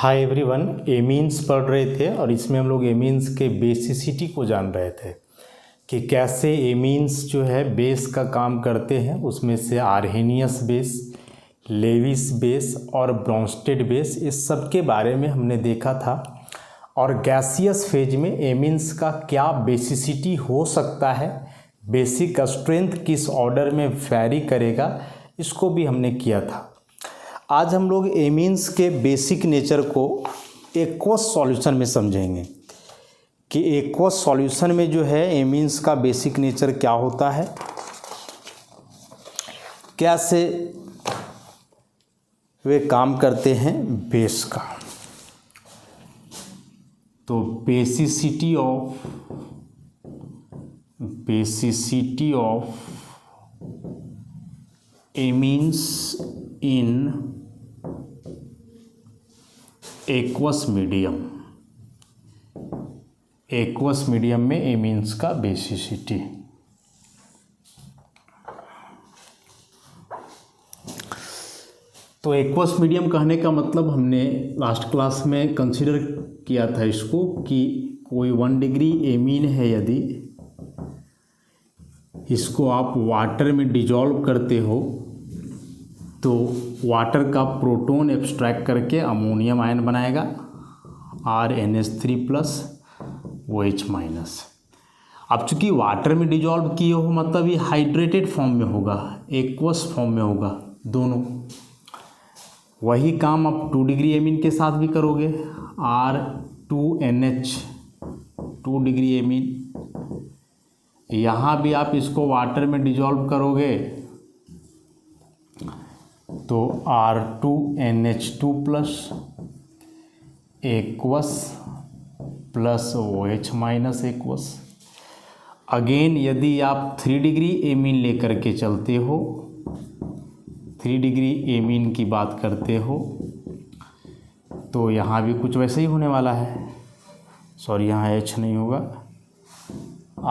Hi everyone, amines पढ़ रहे थे और इसमें हम लोग एमीन्स के बेसिसिटी को जान रहे थे कि कैसे एमीन्स जो है बेस का काम करते हैं। उसमें से आर्हेनियस बेस, लेविस बेस और ब्रोंस्टेड बेस, इस सब के बारे में हमने देखा था। और गैसियस फेज में एमीन्स का क्या बेसिसिटी हो सकता है, बेसिक स्ट्रेंथ किस ऑर्डर में वैरी करेगा, इसको भी हमने किया था। आज हम लोग एमीन्स के बेसिक नेचर को एक्वस सॉल्यूशन में समझेंगे कि एक्वस सॉल्यूशन में जो है एमीन्स का बेसिक नेचर क्या होता है, कैसे वे काम करते हैं बेस का। तो basicity of amines in aqueous medium में एमीन्स का बेसिसिटी। तो एक्वस मीडियम कहने का मतलब हमने लास्ट क्लास में कंसीडर किया था इसको कि कोई 1 डिग्री एमीन है, यदि इसको आप वाटर में डिजॉल्व करते हो तो वाटर का प्रोटॉन एब्स्ट्रैक्ट करके अमोनियम आयन बनाएगा RNH3+ OH-। अब चूंकि वाटर में डिजॉल्व किए हो मतलब ये हाइड्रेटेड फॉर्म में होगा, एक्वस फॉर्म में होगा दोनों। वही काम आप 2 डिग्री एमीन के साथ भी करोगे, R2NH 2 डिग्री एमीन। यहाँ भी आप इसको वाटर में डिजॉल्व करोगे तो R2NH2+ aqueous plus OH- aqueous. Again यदि आप 3 डिग्री एमीन लेकर के चलते हो, 3 डिग्री एमीन की बात करते हो, तो यहाँ भी कुछ वैसे ही होने वाला है। सॉरी, यहाँ H नहीं होगा,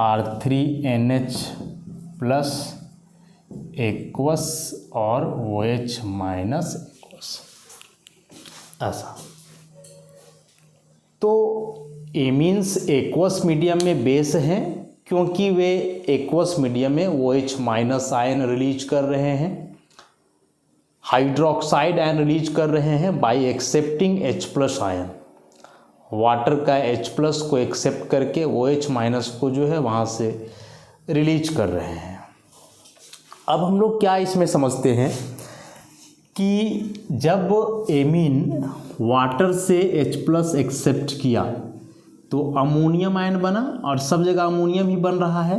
R3NH+ एक्वस और OH- एक्वस, ऐसा। तो एमीन्स एक्वस मीडियम में बेस हैं क्योंकि वे एक्वस मीडियम में OH- आयन रिलीज कर रहे हैं, हाइड्रोक्साइड आयन रिलीज कर रहे हैं bye accepting H+ ion. Water का H+ को एक्सेप्ट करके OH- को जो है वहाँ से रिलीज कर रहे हैं। अब हम लोग क्या इसमें समझते हैं कि जब एमीन वाटर से H+ एक्सेप्ट किया तो अमोनियम आयन बना और सब जगह अमोनियम ही बन रहा है।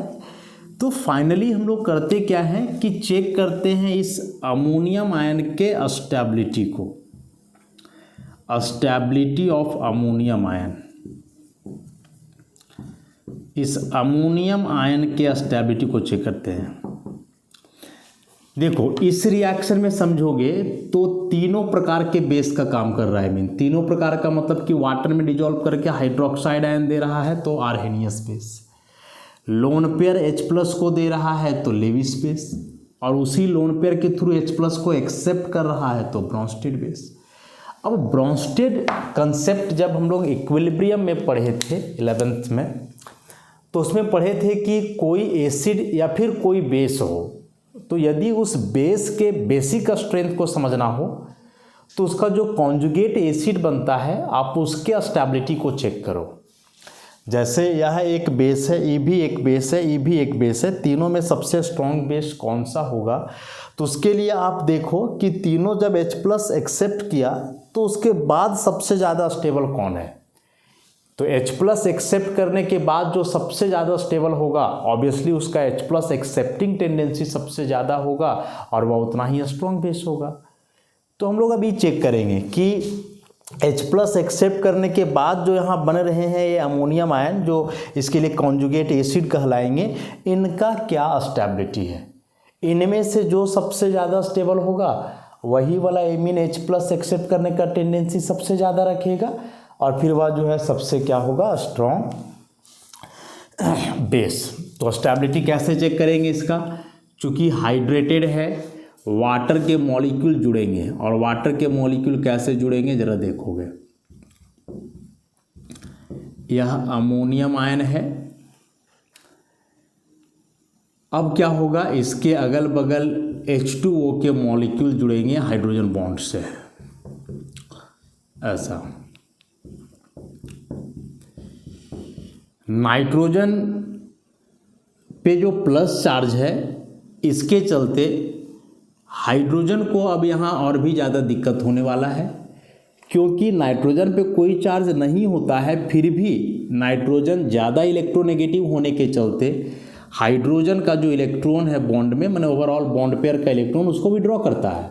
तो फाइनली हम लोग करते क्या हैं कि चेक करते हैं इस अमोनियम आयन के स्टेबिलिटी को, स्टेबिलिटी ऑफ अमोनियम आयन। इस अमोनियम आयन के स्टेबिलिटी को चेक करते हैं। देखो, इस रिएक्शन में समझोगे तो तीनों प्रकार के बेस का काम कर रहा है एमीन। तीनों प्रकार का मतलब कि वाटर में डिजॉल्व करके हाइड्रोक्साइड आयन दे रहा है तो Arrhenius base, lone pair H+ को दे रहा है तो लेविस बेस, और उसी लोन पेयर के थ्रू H+ को एक्सेप्ट कर रहा है तो ब्रोंस्टेड बेस। अब ब्रोंस्टेड कंसेप्ट जब हम लोग इक्विलिब्रियम में पढ़े थे 11th में, तो उसमें पढ़े थे कि कोई एसिड या फिर कोई बेस हो, तो यदि उस बेस के बेसिक स्ट्रेंथ को समझना हो तो उसका जो कॉन्जुगेट एसिड बनता है आप उसके स्टेबिलिटी को चेक करो। जैसे यह एक बेस है, ये भी एक बेस है, ये भी एक बेस है, तीनों में सबसे स्ट्रॉन्ग बेस कौन सा होगा, तो उसके लिए आप देखो कि तीनों जब H+ एक्सेप्ट किया तो उसके बाद सबसे ज़्यादा स्टेबल कौन है। तो H+ एक्सेप्ट करने के बाद जो सबसे ज़्यादा स्टेबल होगा ऑब्वियसली उसका H+ एक्सेप्टिंग टेंडेंसी सबसे ज़्यादा होगा और वह उतना ही स्ट्रॉन्ग बेस होगा। तो हम लोग अभी चेक करेंगे कि H+ एक्सेप्ट करने के बाद जो यहाँ बन रहे हैं ये अमोनियम आयन, जो इसके लिए कॉन्जुगेट एसिड कहलाएंगे, इनका क्या स्टेबिलिटी है। इनमें से जो सबसे ज़्यादा स्टेबल होगा वही वाला एमीन H+ एक्सेप्ट करने का टेंडेंसी सबसे ज़्यादा रखेगा और फिर वह जो है सबसे क्या होगा, स्ट्रॉन्ग बेस। तो स्टेबिलिटी कैसे चेक करेंगे इसका, चूँकि हाइड्रेटेड है वाटर के मॉलिक्यूल जुड़ेंगे, और वाटर के मॉलिक्यूल कैसे जुड़ेंगे ज़रा देखोगे। यह अमोनियम आयन है। अब क्या होगा, इसके अगल बगल H2O के मॉलिक्यूल जुड़ेंगे हाइड्रोजन बॉन्ड से, ऐसा। नाइट्रोजन पे जो प्लस चार्ज है, इसके चलते हाइड्रोजन को अब यहाँ और भी ज़्यादा दिक्कत होने वाला है, क्योंकि नाइट्रोजन पे कोई चार्ज नहीं होता है, फिर भी नाइट्रोजन ज़्यादा इलेक्ट्रोनेगेटिव होने के चलते हाइड्रोजन का जो इलेक्ट्रॉन है बॉन्ड में, माने ओवरऑल बॉन्ड पेयर का इलेक्ट्रॉन, उसको भी ड्रॉ करता है।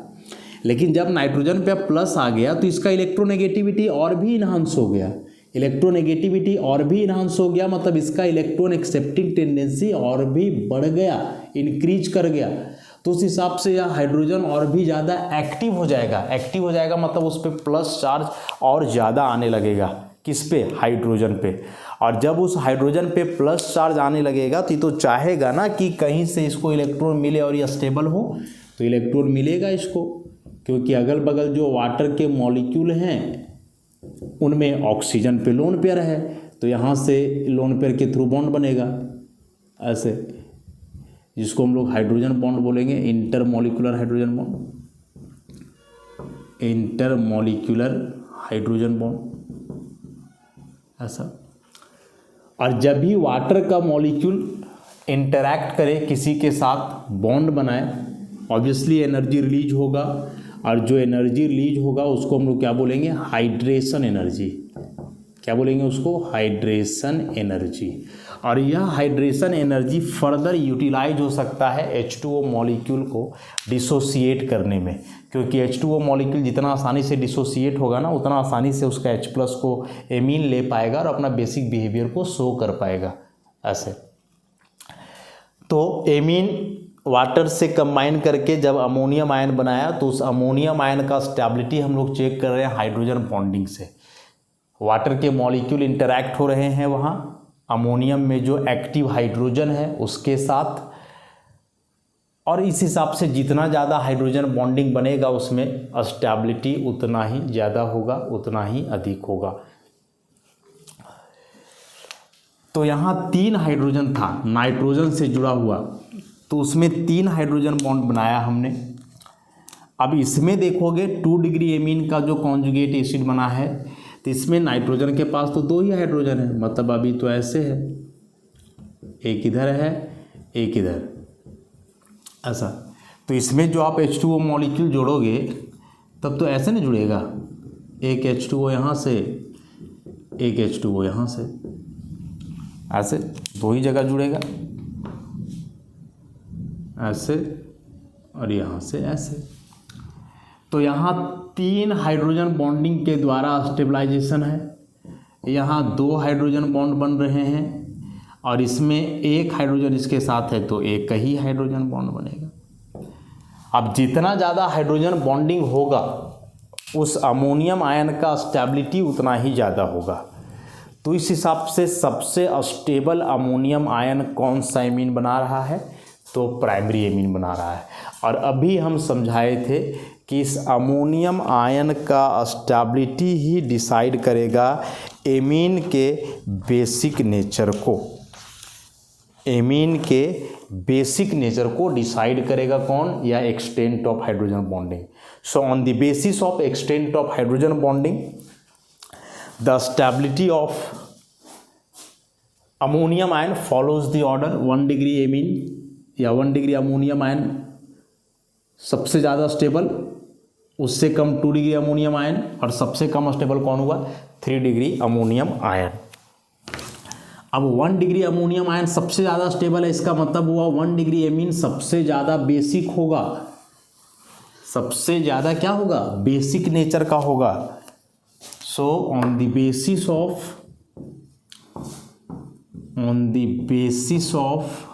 लेकिन जब नाइट्रोजन पे प्लस आ गया तो इसका इलेक्ट्रोनेगेटिविटी और भी इन्हांस हो गया, इलेक्ट्रोनेगेटिविटी और भी इन्हांस हो गया, मतलब इसका इलेक्ट्रॉन एक्सेप्टिंग टेंडेंसी और भी बढ़ गया, इंक्रीज कर गया। तो उस हिसाब से यह हाइड्रोजन और भी ज़्यादा एक्टिव हो जाएगा। एक्टिव हो जाएगा मतलब उस पर प्लस चार्ज और ज़्यादा आने लगेगा, किस पे, हाइड्रोजन पे। और जब उस हाइड्रोजन पे प्लस चार्ज आने लगेगा तो ये तो चाहेगा ना कि कहीं से इसको इलेक्ट्रॉन मिले और ये स्टेबल हो, तो इलेक्ट्रॉन मिलेगा इसको, क्योंकि अगल बगल जो वाटर के मॉलिक्यूल हैं उनमें ऑक्सीजन पे लोन पेयर है, तो यहाँ से लोन पेयर के थ्रू बॉन्ड बनेगा, ऐसे, जिसको हम लोग हाइड्रोजन बॉन्ड बोलेंगे, intermolecular hydrogen bond, intermolecular hydrogen bond, ऐसा। और जब भी वाटर का मॉलिक्यूल इंटरैक्ट करे किसी के साथ, बॉन्ड बनाए, ऑब्वियसली एनर्जी रिलीज होगा, और जो एनर्जी रिलीज होगा उसको हम लोग क्या बोलेंगे, हाइड्रेशन एनर्जी। क्या बोलेंगे उसको, हाइड्रेशन एनर्जी। और यह हाइड्रेशन एनर्जी फर्दर यूटिलाइज हो सकता है H2O मॉलिक्यूल को डिसोसिएट करने में, क्योंकि H2O मॉलिक्यूल जितना आसानी से डिसोसिएट होगा ना, उतना आसानी से उसका H+ को एमीन ले पाएगा और अपना बेसिक बिहेवियर को शो कर पाएगा, ऐसे। तो एमीन वाटर से कंबाइन करके जब अमोनियम आयन बनाया, तो उस अमोनियम आयन का स्टेबिलिटी हम लोग चेक कर रहे हैं हाइड्रोजन बॉन्डिंग से। वाटर के मॉलिक्यूल इंटरैक्ट हो रहे हैं वहाँ अमोनियम में जो एक्टिव हाइड्रोजन है उसके साथ, और इस हिसाब से जितना ज़्यादा हाइड्रोजन बॉन्डिंग बनेगा उसमें स्टेबिलिटी उतना ही ज़्यादा होगा, उतना ही अधिक होगा। तो यहाँ 3 हाइड्रोजन था नाइट्रोजन से जुड़ा हुआ, तो उसमें 3 हाइड्रोजन बॉन्ड बनाया हमने। अब इसमें देखोगे 2 डिग्री एमीन का जो कॉन्जुगेट एसिड बना है, तो इसमें नाइट्रोजन के पास तो 2 ही हाइड्रोजन है, मतलब अभी तो ऐसे है, एक इधर है एक इधर, ऐसा। तो इसमें जो आप H2O मॉलिक्यूल जोड़ोगे तब तो ऐसे नहीं जुड़ेगा, एक H2O यहाँ से, एक H2O यहाँ से, ऐसे 2 ही जगह जुड़ेगा, ऐसे और यहाँ से ऐसे। तो यहाँ 3 हाइड्रोजन बॉन्डिंग के द्वारा स्टेबलाइजेशन है, यहाँ 2 हाइड्रोजन बॉन्ड बन रहे हैं, और इसमें 1 हाइड्रोजन इसके साथ है तो एक ही हाइड्रोजन बॉन्ड बनेगा। अब जितना ज़्यादा हाइड्रोजन बॉन्डिंग होगा उस अमोनियम आयन का स्टेबिलिटी उतना ही ज़्यादा होगा। तो इस हिसाब से सबसे स्टेबल अमोनियम आयन कौन सा एमीन बना रहा है, तो प्राइमरी एमीन बना रहा है। और अभी हम समझाए थे कि इस अमोनियम आयन का स्टेबिलिटी ही डिसाइड करेगा एमीन के बेसिक नेचर को, एमीन के बेसिक नेचर को डिसाइड करेगा कौन, या extent of hydrogen bonding. So on the basis of extent of hydrogen bonding the stability of ammonium ion follows the order 1 degree amine या 1 degree ammonium ion सबसे ज़्यादा stable, उससे कम 2 degree ammonium ion, और सबसे कम stable कौन हुआ, 3 degree ammonium ion. अब 1 degree ammonium ion सबसे ज़्यादा स्टेबल है, इसका मतलब हुआ 1 डिग्री एमीन सबसे ज़्यादा बेसिक होगा, सबसे ज़्यादा क्या होगा, बेसिक नेचर का होगा। सो on the basis of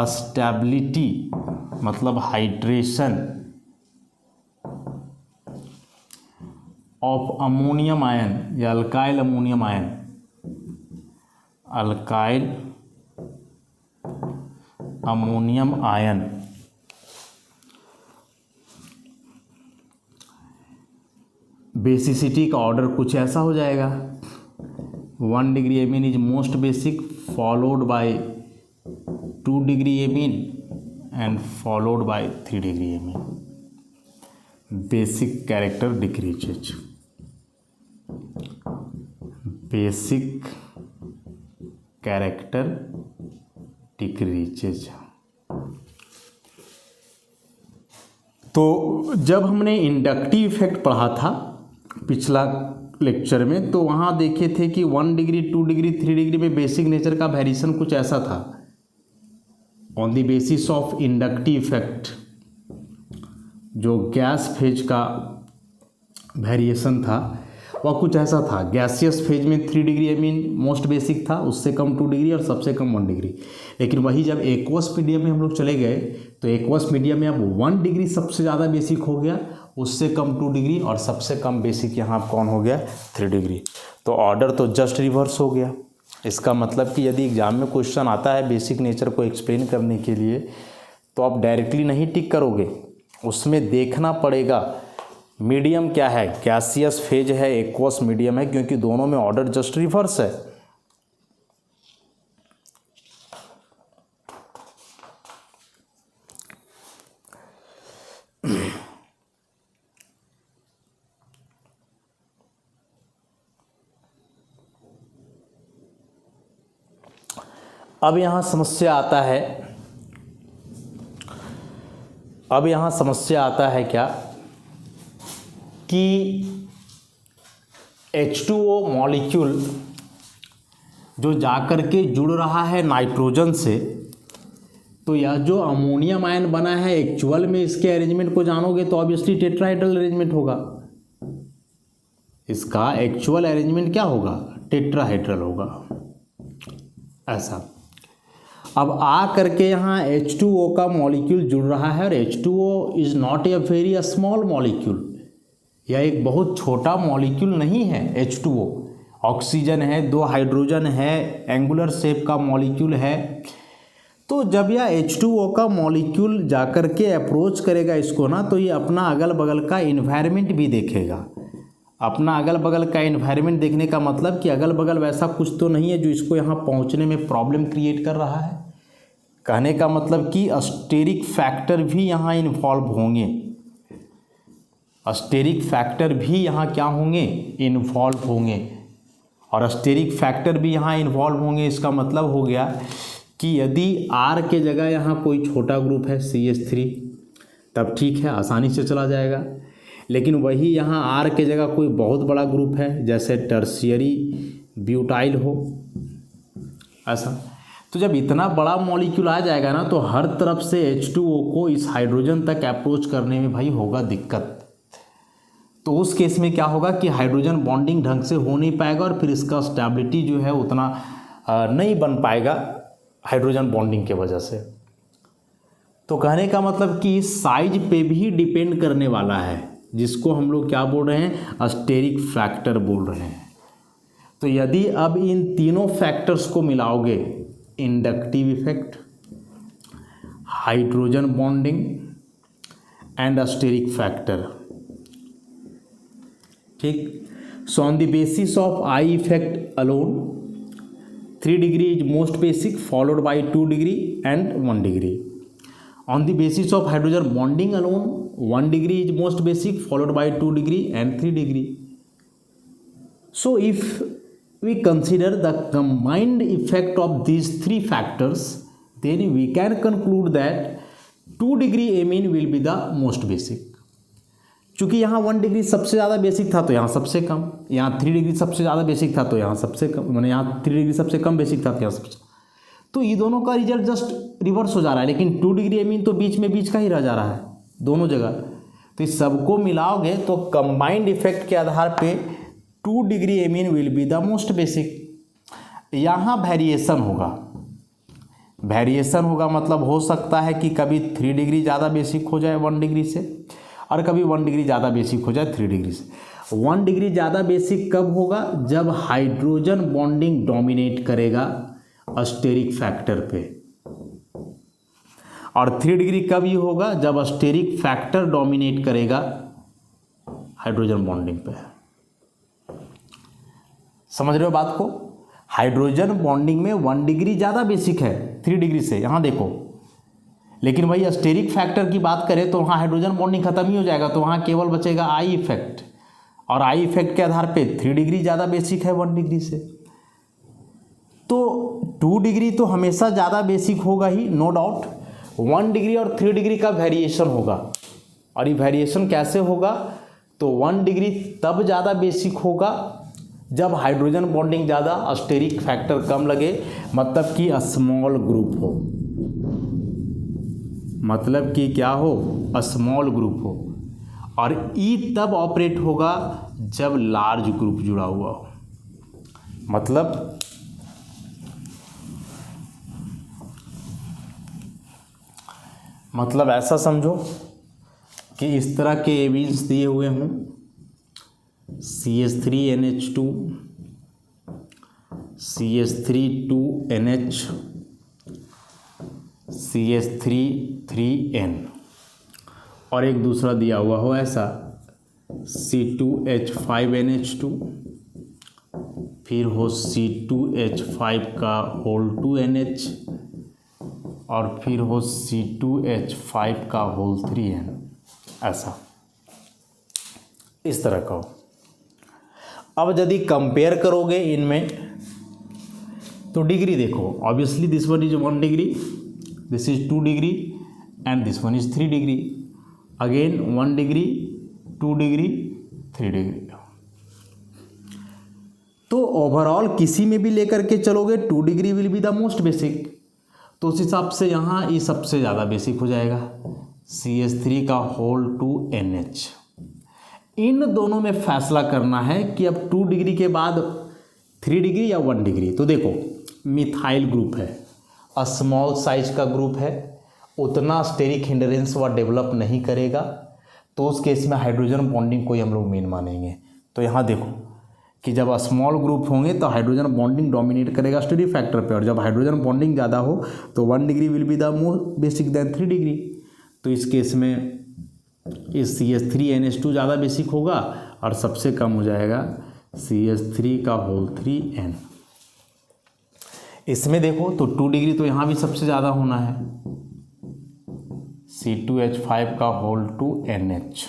stability मतलब हाइड्रेशन ऑफ अमोनियम आयन या alkyl ammonium ion, alkyl ammonium ion basicity का ऑर्डर कुछ ऐसा हो जाएगा। 1 degree amine is most basic followed by 2 degree amine and followed by 3 degree amine. Basic character decreases, basic character decreases. तो जब हमने inductive effect पढ़ा था पिछला लेक्चर में, तो वहाँ देखे थे कि 1 डिग्री 2 डिग्री 3 डिग्री में बेसिक नेचर का वेरिएशन कुछ ऐसा था। On the basis of inductive effect जो गैस फेज का वेरिएशन था वह कुछ ऐसा था। गैसियस फेज में 3 डिग्री एमीन मोस्ट बेसिक था, उससे कम 2 डिग्री और सबसे कम 1 डिग्री। लेकिन वही जब एक्वस मीडियम में हम लोग चले गए तो एक्वस मीडियम में अब 1 डिग्री सबसे ज़्यादा बेसिक हो गया, उससे कम 2 डिग्री और सबसे कम बेसिक यहाँ कौन हो गया 3 डिग्री। तो ऑर्डर तो जस्ट रिवर्स हो गया। इसका मतलब कि यदि एग्जाम में क्वेश्चन आता है बेसिक नेचर को एक्सप्लेन करने के लिए तो आप डायरेक्टली नहीं टिक करोगे, उसमें देखना पड़ेगा मीडियम क्या है, गैसियस फेज है, एक्वस मीडियम है, क्योंकि दोनों में ऑर्डर जस्ट रिवर्स है। अब यहाँ समस्या आता है क्या कि H2O मॉलिक्यूल जो जाकर के जुड़ रहा है नाइट्रोजन से, तो यह जो अमोनियम आयन बना है एक्चुअल में इसके अरेंजमेंट को जानोगे तो ऑब्वियसली टेट्राहेड्रल अरेंजमेंट होगा। इसका एक्चुअल अरेंजमेंट क्या होगा, टेट्राहेड्रल होगा ऐसा। अब आ करके यहाँ H2O का मॉलिक्यूल जुड़ रहा है और H2O is not a very small molecule, यह एक बहुत छोटा मॉलिक्यूल नहीं है। H2O ऑक्सीजन है, 2 हाइड्रोजन है, एंगुलर शेप का मॉलिक्यूल है। तो जब यह H2O का मॉलिक्यूल जाकर के अप्रोच करेगा इसको ना, तो ये अपना अगल बगल का इन्वायरमेंट भी देखेगा। अपना अगल बगल का इन्वायरमेंट देखने का मतलब कि अगल बगल वैसा कुछ तो नहीं है जो इसको यहाँ पहुँचने में प्रॉब्लम क्रिएट कर रहा है। कहने का मतलब कि स्टेरिक फैक्टर भी यहाँ इन्वॉल्व होंगे, स्टेरिक फैक्टर भी यहाँ क्या होंगे, इन्वॉल्व होंगे। और स्टेरिक फैक्टर भी यहाँ इन्वॉल्व होंगे, इसका मतलब हो गया कि यदि R के जगह यहाँ कोई छोटा ग्रुप है CH3 तब ठीक है, आसानी से चला जाएगा। लेकिन वही यहाँ R के जगह कोई बहुत बड़ा ग्रुप है, जैसे टर्शियरी ब्यूटाइल हो ऐसा, तो जब इतना बड़ा मॉलिक्यूल आ जाएगा ना, तो हर तरफ से H2O को इस हाइड्रोजन तक अप्रोच करने में भाई होगा दिक्कत। तो उस केस में क्या होगा कि हाइड्रोजन बॉन्डिंग ढंग से हो नहीं पाएगा और फिर इसका स्टेबिलिटी जो है उतना नहीं बन पाएगा हाइड्रोजन बॉन्डिंग के वजह से। तो कहने का मतलब कि साइज पे भी डिपेंड करने वाला है, जिसको हम लोग क्या बोल रहे हैं, स्टेरिक फैक्टर बोल रहे हैं। तो यदि अब इन तीनों फैक्टर्स को मिलाओगे, inductive effect, hydrogen bonding and steric factor, ठीक। So on the basis of I effect alone 3 degree is most basic followed by 2 degree and 1 degree. On the basis of hydrogen bonding alone 1 degree is most basic followed by 2 degree and 3 degree. So if we consider the combined effect of these 3 factors, then we can conclude that 2 degree amine will be the most basic। चूँकि यहाँ 1 degree सबसे ज़्यादा basic था तो यहाँ सबसे कम, यहाँ 3 degree सबसे ज़्यादा बेसिक था तो यहाँ सबसे कम, मैंने यहाँ 3 डिग्री सबसे कम बेसिक था तो यहाँ सबसे, तो ये दोनों का रिजल्ट जस्ट रिवर्स हो जा रहा है। लेकिन 2 डिग्री एमीन तो बीच का ही रह जा रहा है दोनों जगह। तो इस सबको मिलाओगे तो कंबाइंड इफेक्ट के आधार पे 2 degree amine will be the most basic. यहाँ वेरिएशन होगा मतलब हो सकता है कि कभी 3 डिग्री ज़्यादा बेसिक हो जाए 1 डिग्री से और कभी 1 डिग्री ज़्यादा बेसिक हो जाए 3 डिग्री से। 1 डिग्री ज़्यादा बेसिक कब होगा, जब हाइड्रोजन बॉन्डिंग डोमिनेट करेगा स्टेरिक फैक्टर पे, और 3 डिग्री कब ये होगा, जब स्टेरिक फैक्टर डोमिनेट करेगा हाइड्रोजन बॉन्डिंग पे। समझ रहे हो बात को? हाइड्रोजन बॉन्डिंग में 1 डिग्री ज़्यादा बेसिक है 3 डिग्री से, यहाँ देखो। लेकिन भाई स्टेरिक फैक्टर की बात करें तो वहाँ हाइड्रोजन बॉन्डिंग खत्म ही हो जाएगा, तो वहाँ केवल बचेगा आई इफेक्ट, और आई इफेक्ट के आधार पे 3 डिग्री ज़्यादा बेसिक है 1 डिग्री से। तो 2 डिग्री तो हमेशा ज़्यादा बेसिक होगा ही, नो डाउट। 1 डिग्री और 3 डिग्री का वेरिएशन होगा, और ये वेरिएशन कैसे होगा, तो 1 डिग्री तब ज़्यादा बेसिक होगा जब हाइड्रोजन बॉन्डिंग ज़्यादा, स्टेरिक फैक्टर कम लगे, मतलब कि स्मॉल ग्रुप हो, मतलब कि क्या हो, स्मॉल ग्रुप हो। और ई तब ऑपरेट होगा जब लार्ज ग्रुप जुड़ा हुआ हो, मतलब ऐसा समझो कि इस तरह के एमीन्स दिए हुए हों, CH3NH2, CH3 2NH, CH3 3N, और एक दूसरा दिया हुआ हो ऐसा C2H5NH2, फिर हो C2H5 का होल 2NH, और फिर हो C2H5 का होल 3N, ऐसा इस तरह का हो। अब यदि कंपेयर करोगे इनमें तो डिग्री देखो, obviously this one is 1 degree, this is 2 degree, and this one is 3 degree, again 1 degree, 2 degree, 3 degree. तो ओवरऑल किसी में भी लेकर के चलोगे 2 degree will be the most basic, तो उस हिसाब से यहाँ ये सबसे ज़्यादा बेसिक हो जाएगा, CH3 का होल 2NH। इन दोनों में फैसला करना है कि अब 2 डिग्री के बाद 3 डिग्री या 1 डिग्री। तो देखो मिथाइल ग्रुप है, स्मॉल साइज का ग्रुप है, उतना स्टेरिक हिंडरेंस वह डेवलप नहीं करेगा, तो उस केस में हाइड्रोजन बॉन्डिंग को ही हम लोग मेन मानेंगे। तो यहाँ देखो कि जब स्मॉल ग्रुप होंगे तो हाइड्रोजन बॉन्डिंग डोमिनेट करेगा स्टेरिक फैक्टर पे, और जब हाइड्रोजन बॉन्डिंग ज़्यादा हो तो 1 degree will be the more basic than 3 degree. तो इस केस में इस CH3NH2 ज़्यादा बेसिक होगा, और सबसे कम हो जाएगा CH3 का होल 3N। इसमें देखो तो 2 डिग्री तो यहाँ भी सबसे ज़्यादा होना है, C2H5 का होल 2NH।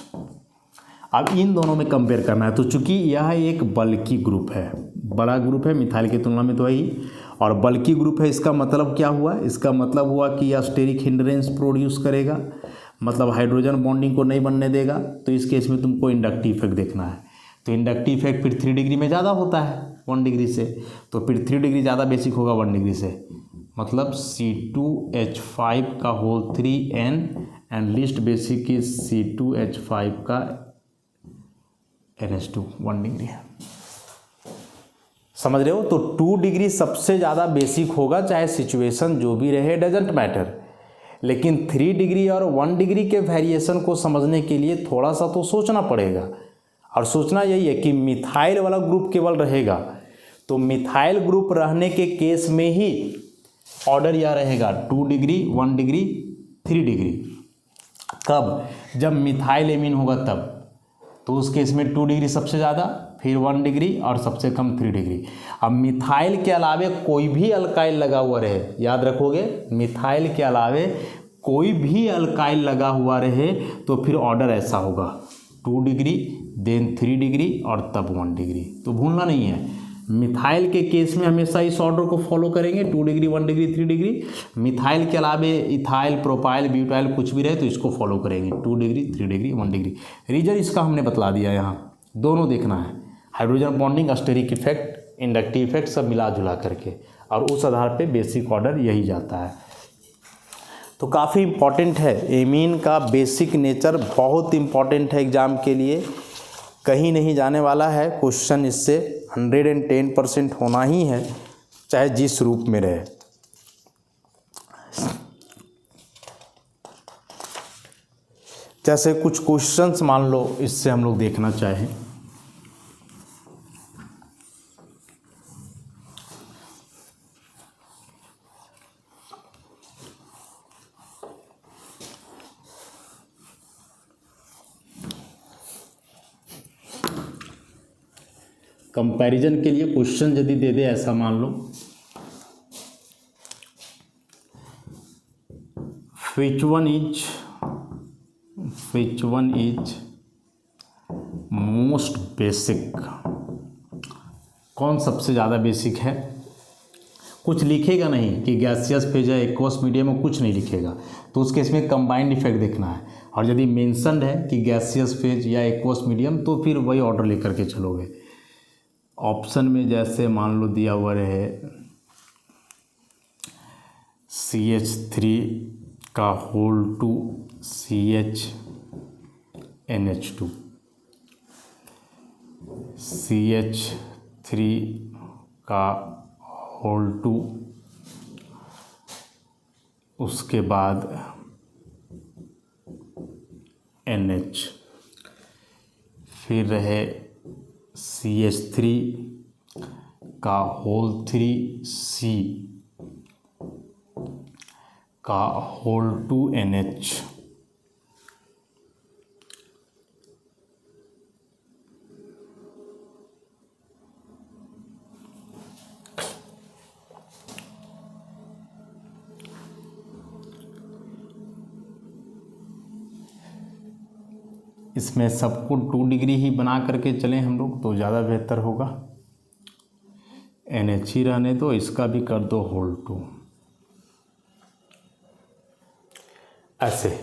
अब इन दोनों में कंपेयर करना है, तो चूंकि यह एक बल्की ग्रुप है, बड़ा ग्रुप है मिथाइल की तुलना में तो वही, और बल्की ग्रुप है, इसका मतलब क्या हुआ, इसका मतलब हुआ कि यह स्टेरिक हिंड्रेंस प्रोड्यूस करेगा, मतलब हाइड्रोजन बॉन्डिंग को नहीं बनने देगा। तो इस केस में तुमको इंडक्टिव इफेक्ट देखना है, तो इंडक्टिव इफेक्ट फिर 3 डिग्री में ज़्यादा होता है 1 डिग्री से, तो फिर 3 डिग्री ज़्यादा बेसिक होगा 1 डिग्री से, मतलब C2H5 का whole 3N and least basic is C2H5 का NH2 1 डिग्री है। समझ रहे हो? तो 2 डिग्री सबसे ज़्यादा बेसिक होगा, चाहे सिचुएशन जो भी रहे, डजेंट मैटर। लेकिन 3 डिग्री और 1 डिग्री के वेरिएशन को समझने के लिए थोड़ा सा तो सोचना पड़ेगा, और सोचना यही है कि मिथाइल वाला ग्रुप केवल रहेगा, तो मिथाइल ग्रुप रहने के केस में ही ऑर्डर यह रहेगा 2 डिग्री, 1 डिग्री, 3 डिग्री। कब? जब मिथाइल एमीन होगा तब, तो उस केस में 2 डिग्री सबसे ज़्यादा, फिर 1 डिग्री और सबसे कम 3 डिग्री। अब मिथाइल के अलावे कोई भी अल्काइल लगा हुआ रहे, याद रखोगे, मिथाइल के अलावे कोई भी अल्काइल लगा हुआ रहे तो फिर ऑर्डर ऐसा होगा 2 डिग्री, देन 3 डिग्री और तब 1 डिग्री। तो भूलना नहीं है, मिथाइल के केस में हमेशा इस ऑर्डर को फॉलो करेंगे, 2 डिग्री, 1 डिग्री, 3 डिग्री। मिथाइल के अलावे इथाइल, प्रोपाइल, ब्यूटाइल कुछ भी रहे तो इसको फॉलो करेंगे 2 डिग्री, 3 डिग्री, 1 डिग्री। रीजन इसका हमने बतला दिया, यहाँ दोनों देखना है, hydrogen bonding, steric effect, inductive effect सब मिला जुला करके, और उस आधार पे बेसिक ऑर्डर यही जाता है। तो काफ़ी इम्पॉर्टेंट है, एमीन का बेसिक नेचर बहुत इम्पॉर्टेंट है एग्ज़ाम के लिए, कहीं नहीं जाने वाला है क्वेश्चन, इससे 110% होना ही है, चाहे जिस रूप में रहे। जैसे कुछ क्वेश्चंस मान लो इससे हम लोग देखना चाहें, कंपैरिजन के लिए क्वेश्चन यदि दे दे, ऐसा मान लो which one is most basic, कौन सबसे ज़्यादा बेसिक है। कुछ लिखेगा नहीं कि गैसियस फेज है, एक्वस मीडियम में कुछ नहीं लिखेगा, तो उस केस में कंबाइंड इफेक्ट देखना है। और यदि मेंशन्ड है कि गैसियस फेज या एक्वस मीडियम, तो फिर वही ऑर्डर लेकर के चलोगे। ऑप्शन में जैसे मान लो दिया हुआ रहे CH3 का होल टू CHNH2, CH3 का होल टू, उसके बाद NH, फिर रहे CH3 का होल 3 C का होल टू NH, इसमें सबको 2 डिग्री ही बना करके चलें हम लोग तो ज़्यादा बेहतर होगा। NH ही रहने दो, इसका भी कर दो होल टू। ऐसे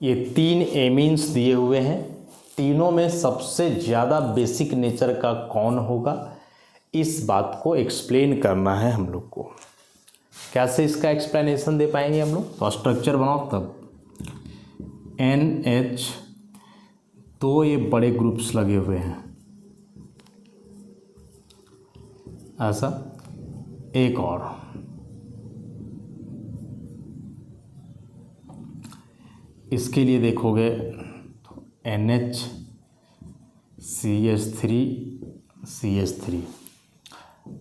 ये 3 एमीन्स दिए हुए हैं, तीनों में सबसे ज़्यादा बेसिक नेचर का कौन होगा, इस बात को एक्सप्लेन करना है हम लोग को। कैसे इसका एक्सप्लेनेशन दे पाएंगे हम लोग, तो स्ट्रक्चर बनाओ तब। NH, तो ये बड़े ग्रुप्स लगे हुए हैं ऐसा, एक और इसके लिए देखोगे तो NH CH3 CH3,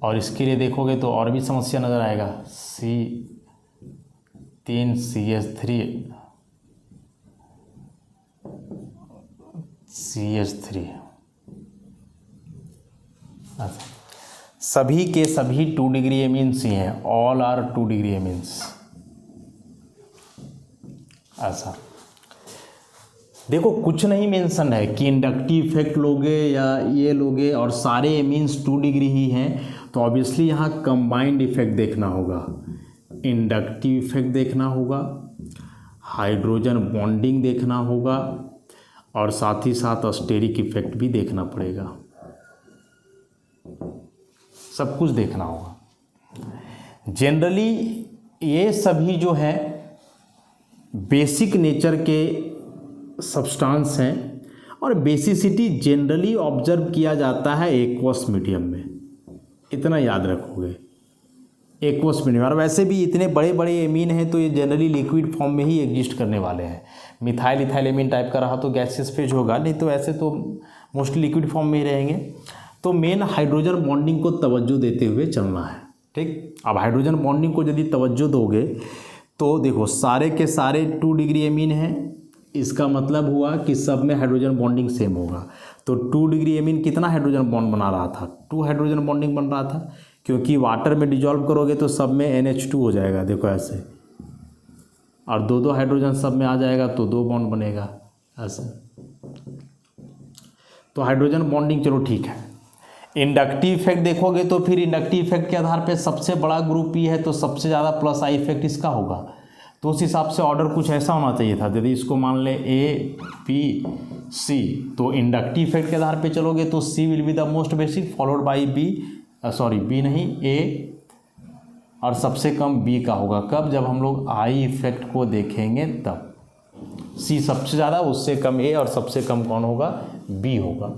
और इसके लिए देखोगे तो और भी समस्या नज़र आएगा, C3 CH3 CH3। अच्छा, सभी के सभी 2 डिग्री एमीन्स ही हैं, ऑल आर 2 डिग्री एमीन्स। ऐसा देखो कुछ नहीं मेंशन है कि इंडक्टिव इफेक्ट लोगे या ये लोगे, और सारे एमीन्स 2 डिग्री ही हैं, तो ऑब्वियसली यहाँ कंबाइंड इफेक्ट देखना होगा, इंडक्टिव इफेक्ट देखना होगा, हाइड्रोजन बॉन्डिंग देखना होगा, और साथ ही साथ स्टेरिक इफेक्ट भी देखना पड़ेगा, सब कुछ देखना होगा। जनरली ये सभी जो है बेसिक नेचर के सब्सटेंस हैं, और बेसिसिटी जनरली ऑब्जर्व किया जाता है एक्वस मीडियम में, इतना याद रखोगे एक्वस मीडियम। और वैसे भी इतने बड़े बड़े एमीन हैं तो ये जनरली लिक्विड फॉर्म में ही एग्जिस्ट करने वाले हैं। मिथाइल इथाइल एमीन टाइप का रहा तो गैसियस फेज होगा, नहीं तो ऐसे तो मोस्टली लिक्विड फॉर्म में ही रहेंगे। तो मेन हाइड्रोजन बॉन्डिंग को तवज्जो देते हुए चलना है, ठीक। अब हाइड्रोजन बॉन्डिंग को यदि तवज्जो दोगे तो देखो सारे के सारे 2 डिग्री एमीन हैं, इसका मतलब हुआ कि सब में हाइड्रोजन बॉन्डिंग सेम होगा। तो 2 डिग्री एमीन कितना हाइड्रोजन बॉन्ड बना रहा था, 2 हाइड्रोजन बॉन्डिंग बन रहा था, क्योंकि वाटर में डिजॉल्व करोगे तो सब में NH2 हो जाएगा, देखो ऐसे, और 2 हाइड्रोजन सब में आ जाएगा तो 2 बॉन्ड बनेगा ऐसे। तो हाइड्रोजन बॉन्डिंग चलो ठीक है। इंडक्टिव इफेक्ट देखोगे तो फिर इंडक्टिव इफेक्ट के आधार पे सबसे बड़ा ग्रुप ही है तो सबसे ज़्यादा प्लस आई इफेक्ट इसका होगा, तो उस हिसाब से ऑर्डर कुछ ऐसा होना चाहिए था। यदि इसको मान ले A B C, तो इंडक्टिव इफेक्ट के आधार पे चलोगे तो C will be the most basic, followed by B नहीं A, और सबसे कम B का होगा। कब, जब हम लोग आई इफेक्ट को देखेंगे तब। C सबसे ज़्यादा, उससे कम A, और सबसे कम कौन होगा, B होगा।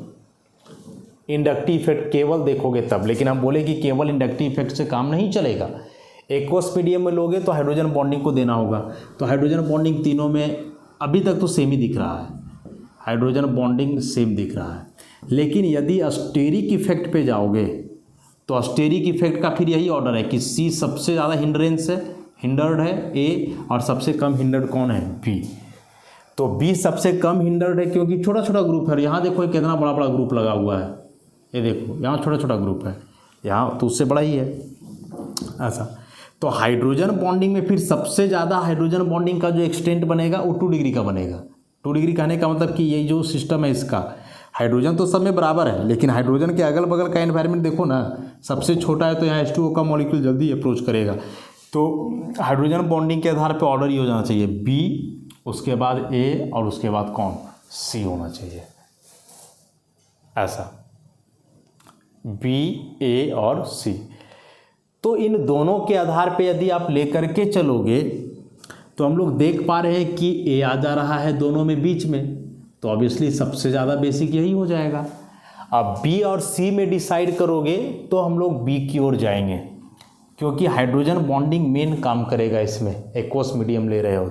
इंडक्टिव इफेक्ट केवल देखोगे तब, लेकिन हम बोले कि केवल इंडक्टिव इफेक्ट से काम नहीं चलेगा। एक्वस मीडियम में लोगे तो हाइड्रोजन बॉन्डिंग को देना होगा, तो हाइड्रोजन बॉन्डिंग तीनों में अभी तक तो सेम ही दिख रहा है, हाइड्रोजन बॉन्डिंग सेम दिख रहा है। लेकिन यदि स्टेरिक इफेक्ट पे जाओगे तो स्टेरिक इफेक्ट का फिर यही ऑर्डर है कि C सबसे ज़्यादा हिंडर्ड है A, और सबसे कम हिंडर्ड कौन है, B। तो B सबसे कम हिंडर्ड है क्योंकि छोटा छोटा ग्रुप है। यहाँ देखो कितना बड़ा बड़ा ग्रुप लगा हुआ है, ये देखो यहाँ छोटा छोटा ग्रुप है, यहाँ तो उससे बड़ा ही है ऐसा। तो हाइड्रोजन बॉन्डिंग में फिर सबसे ज़्यादा हाइड्रोजन बॉन्डिंग का जो एक्सटेंट बनेगा वो 2 डिग्री का बनेगा। 2 डिग्री कहने का मतलब कि ये जो सिस्टम है इसका, हाइड्रोजन तो सब में बराबर है, लेकिन हाइड्रोजन के अगल बगल का एनवायरनमेंट देखो ना, सबसे छोटा है तो यहाँ H2O का मॉलिक्यूल जल्दी अप्रोच करेगा। तो हाइड्रोजन बॉन्डिंग के आधार पर ऑर्डर ये हो जाना चाहिए B, उसके बाद A और उसके बाद कौन, C होना चाहिए ऐसा, B, A और C। तो इन दोनों के आधार पे यदि आप लेकर के चलोगे तो हम लोग देख पा रहे हैं कि A आ जा रहा है दोनों में बीच में, तो ऑब्वियसली सबसे ज़्यादा बेसिक यही हो जाएगा। अब B और C में डिसाइड करोगे तो हम लोग B की ओर जाएंगे, क्योंकि हाइड्रोजन बॉन्डिंग मेन काम करेगा इसमें, एक्वस मीडियम ले रहे हो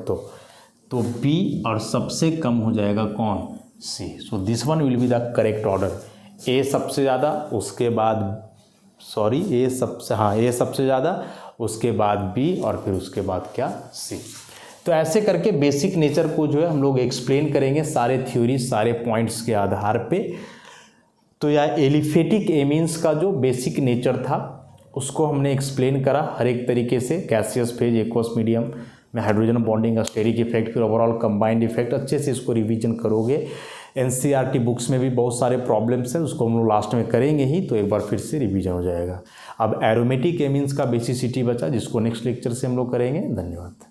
तो B और सबसे कम हो जाएगा कौन, C। So this one will be the correct order. A सबसे ज़्यादा, उसके बाद A सबसे ज़्यादा, उसके बाद B और फिर उसके बाद क्या, C। तो ऐसे करके बेसिक नेचर को जो है हम लोग एक्सप्लेन करेंगे सारे थ्योरी सारे पॉइंट्स के आधार पे। तो यह एलिफेटिक एमीन्स का जो बेसिक नेचर था उसको हमने एक्सप्लेन करा हर एक तरीके से, गैसियस फेज, एक्वस मीडियम में हाइड्रोजन बॉन्डिंग, स्टेरिक इफेक्ट, फिर ओवरऑल कंबाइंड इफेक्ट। अच्छे से इसको रिवीजन करोगे। NCERT बुक्स में भी बहुत सारे प्रॉब्लम्स हैं, उसको हम लोग लास्ट में करेंगे ही, तो एक बार फिर से रिवीजन हो जाएगा। अब एरोमेटिक एमीन्स का बेसिसिटी बचा, जिसको नेक्स्ट लेक्चर से हम लोग करेंगे। धन्यवाद।